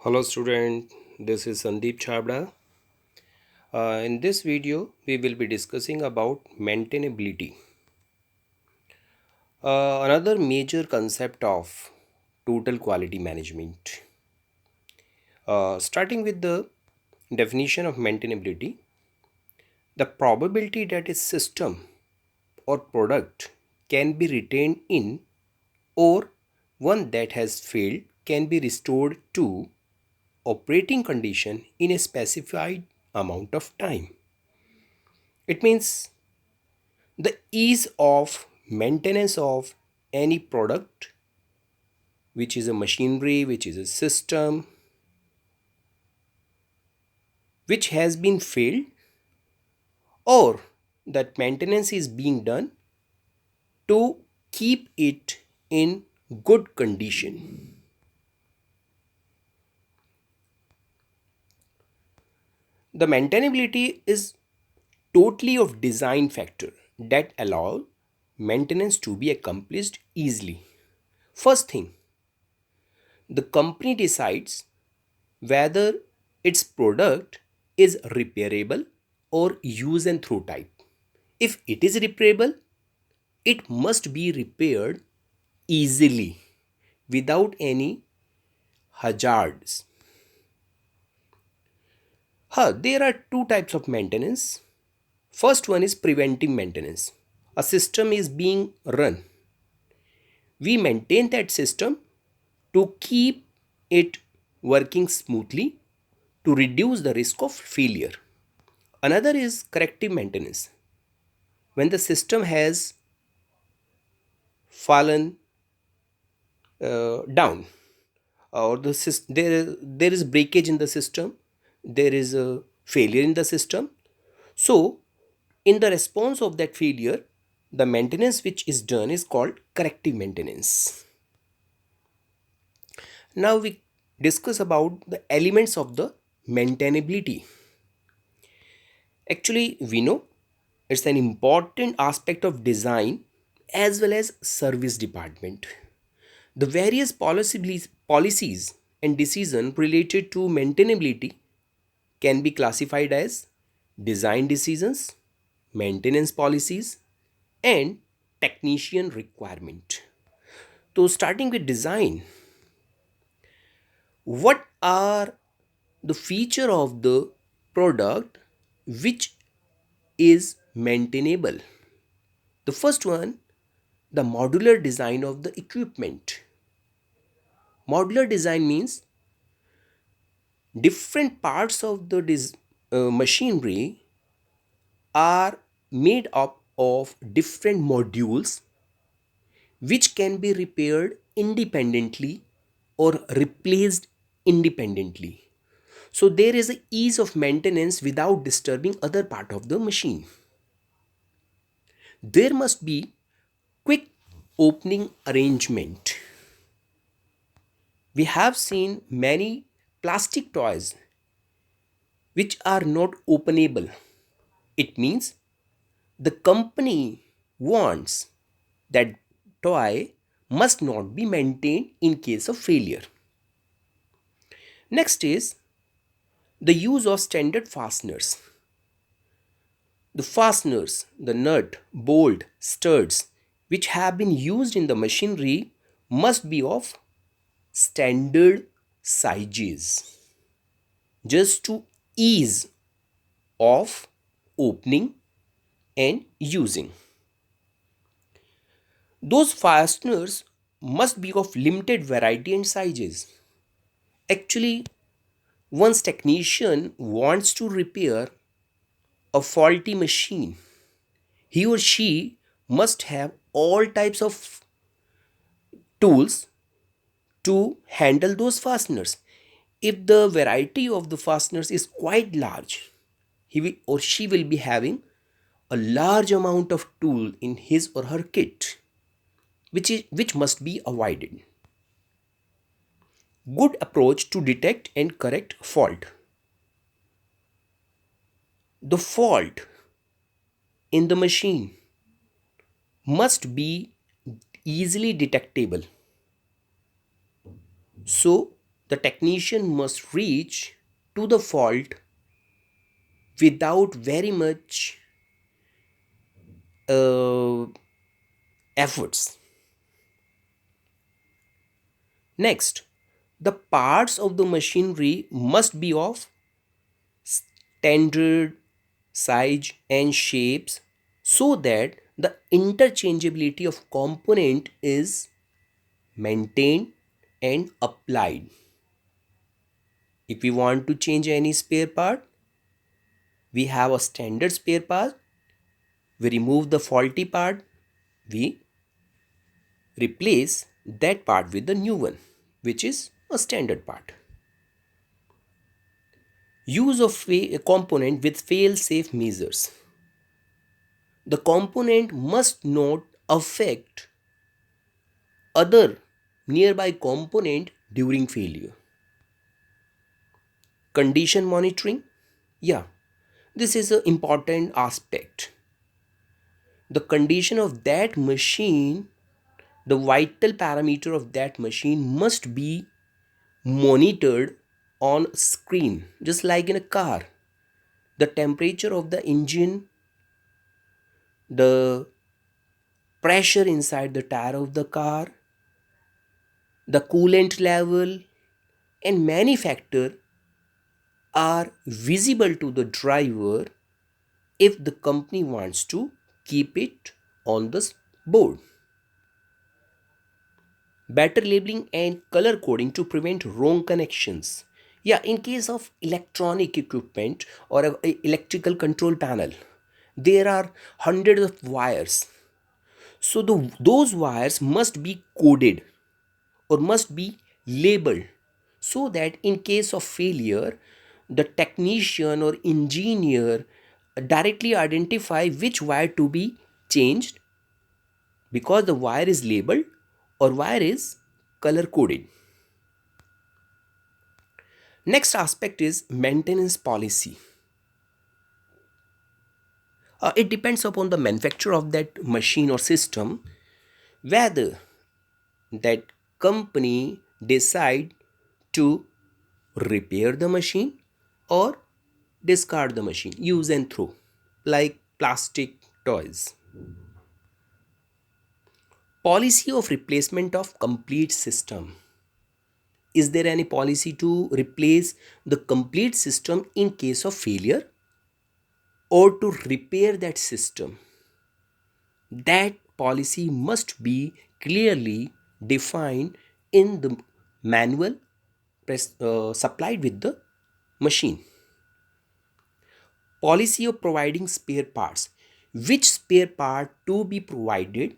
Hello student, this is Sandeep Chabda. In this video, we will be discussing about maintainability. Another major concept of total quality management. Starting with the definition of maintainability, the probability that a system or product can be retained in or one that has failed can be restored to operating condition in a specified amount of time. It means the ease of maintenance of any product, which is a machinery, which is a system, which has been failed, or that maintenance is being done to keep it in good condition. The maintainability is totally of design factor that allow maintenance to be accomplished easily. First thing, the company decides whether its product is repairable or use and throw type. If it is repairable, it must be repaired easily without any hazards. There are two types of maintenance. First one is preventive maintenance. A system is being run. We maintain that system to keep it working smoothly to reduce the risk of failure. Another is corrective maintenance. When the system has fallen down or there is breakage in the system, there is a failure in the system. So in the response of that failure, the maintenance which is done is called corrective maintenance. Now we discuss about the elements of the maintainability. Actually, we know it's an important aspect of design as well as service department. The various policies and decisions related to maintainability can be classified as design decisions, maintenance policies, and technician requirement. So, starting with design, what are the feature of the product which is maintainable? The first one, the modular design of the equipment. Modular design means different parts of the machinery are made up of different modules which can be repaired independently or replaced independently. So there is a ease of maintenance without disturbing other part of the machine. There must be quick opening arrangement. We have seen many plastic toys which are not openable. It means the company wants that toy must not be maintained in case of failure. Next is the use of standard fasteners. The fasteners, the nut, bolt, studs, which have been used in the machinery must be of standard sizes just to ease of opening and using. Those fasteners must be of limited variety and sizes. Actually, once technician wants to repair a faulty machine, he or she must have all types of tools to handle those fasteners. If the variety of the fasteners is quite large, he will or she will be having a large amount of tool in his or her kit, which must be avoided. Good approach to detect and correct fault. The fault in the machine must be easily detectable. So The technician must reach to the fault without very much uh, efforts. Next, the parts of the machinery must be of standard size and shapes so that the interchangeability of component is maintained and applied. If we want to change any spare part, we have a standard spare part, we remove the faulty part, we replace that part with the new one, which is a standard part. Use of a component with fail-safe measures. The component must not affect other nearby component during failure. Condition monitoring, yeah, this is an important aspect. The condition of that machine, the vital parameter of that machine must be monitored on screen, just like in a car. The temperature of the engine, the pressure inside the tire of the car, the coolant level, and many factors are visible to the driver if the company wants to keep it on the board. Better labeling and color coding to prevent wrong connections. Yeah, in case of electronic equipment or a electrical control panel, there are hundreds of wires. So those wires must be coded or must be labeled so that in case of failure, the technician or engineer directly identify which wire to be changed because the wire is labeled or wire is color coded. Next aspect is maintenance policy. It depends upon the manufacturer of that machine or system whether that company decide to repair the machine or discard the machine, use and throw, like plastic toys. Policy of replacement of complete system. Is there any policy to replace the complete system in case of failure or to repair that system? That policy must be clearly defined in the manual supplied with the machine. Policy of providing spare parts. Which spare part to be provided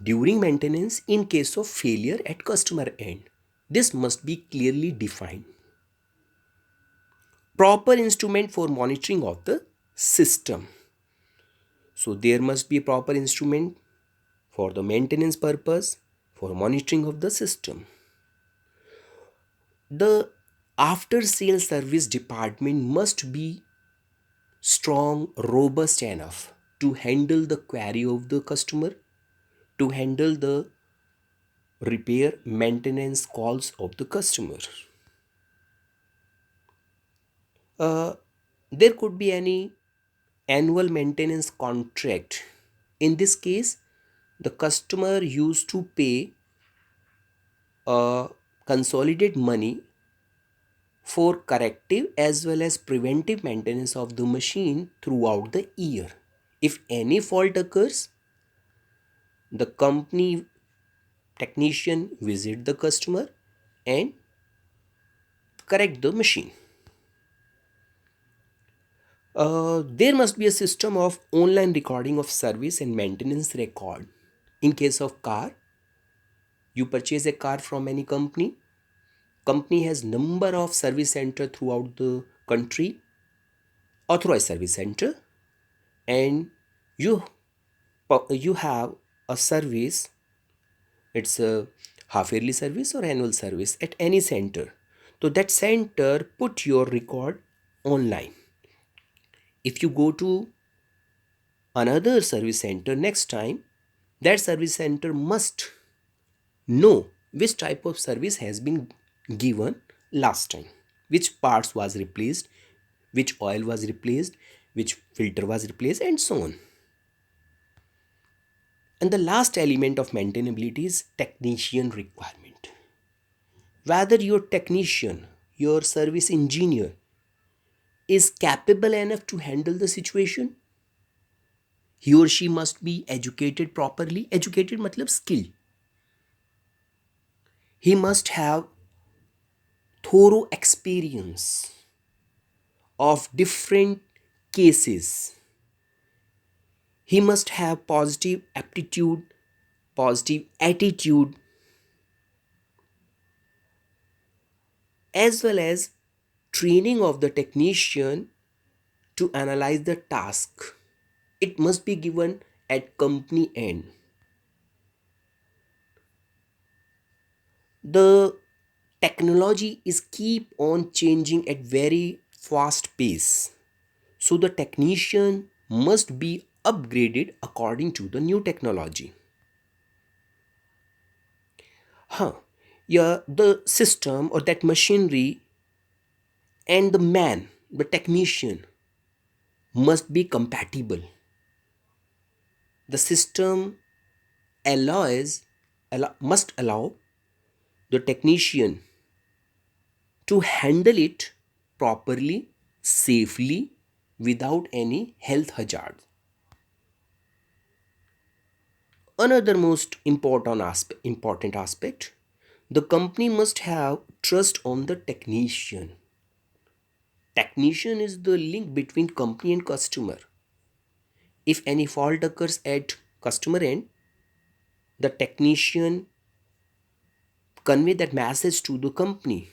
during maintenance in case of failure at customer end. This must be clearly defined. Proper instrument for monitoring of the system. So there must be a proper instrument for the maintenance purpose, for monitoring of the system. The after sale service department must be strong, robust enough to handle the query of the customer, to handle the repair maintenance calls of the customer. Uh, there could be any annual maintenance contract. In this case, the customer used to pay consolidate money for corrective as well as preventive maintenance of the machine throughout the year. If any fault occurs, the company technician visit the customer and correct the machine. There must be a system of online recording of service and maintenance record. In case of car, you purchase a car from any company has number of service center throughout the country, authorized service center, and you you have a service, it's a half yearly service or annual service at any center. So that center put your record online. If you go to another service center next time, that service center must know which type of service has been given last time, which parts was replaced, which oil was replaced, which filter was replaced, and so on. And the last element of maintainability is technician requirement. Whether your technician, your service engineer is capable enough to handle the situation, he or she must be educated properly. Educated matlab skill. He must have thorough experience of different cases. He must have positive aptitude, positive attitude, as well as training of the technician to analyze the task. It must be given at company end. The technology is keep on changing at very fast pace. So the technician must be upgraded according to the new technology. Huh. Yeah, the system or that machinery and the man, the technician, must be compatible. The system must allow the technician to handle it properly, safely, without any health hazards. Another most important aspect, the company must have trust on the technician. Technician is the link between company and customer. If any fault occurs at customer end, the technician convey that message to the company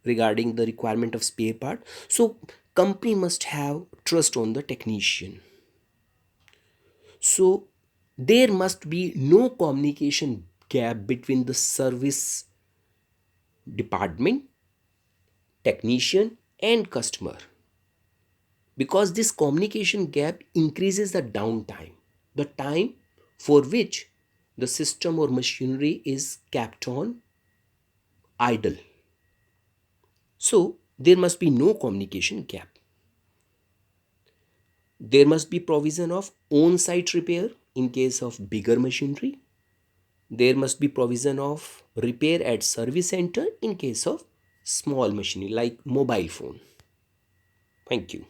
regarding the requirement of spare part. So company must have trust on the technician. So there must be no communication gap between the service department, technician, and customer, because this communication gap increases the downtime, the time for which the system or machinery is kept on idle. So there must be no communication gap. There must be provision of on site repair in case of bigger machinery. There must be provision of repair at service center in case of small machinery like mobile phone. Thank you.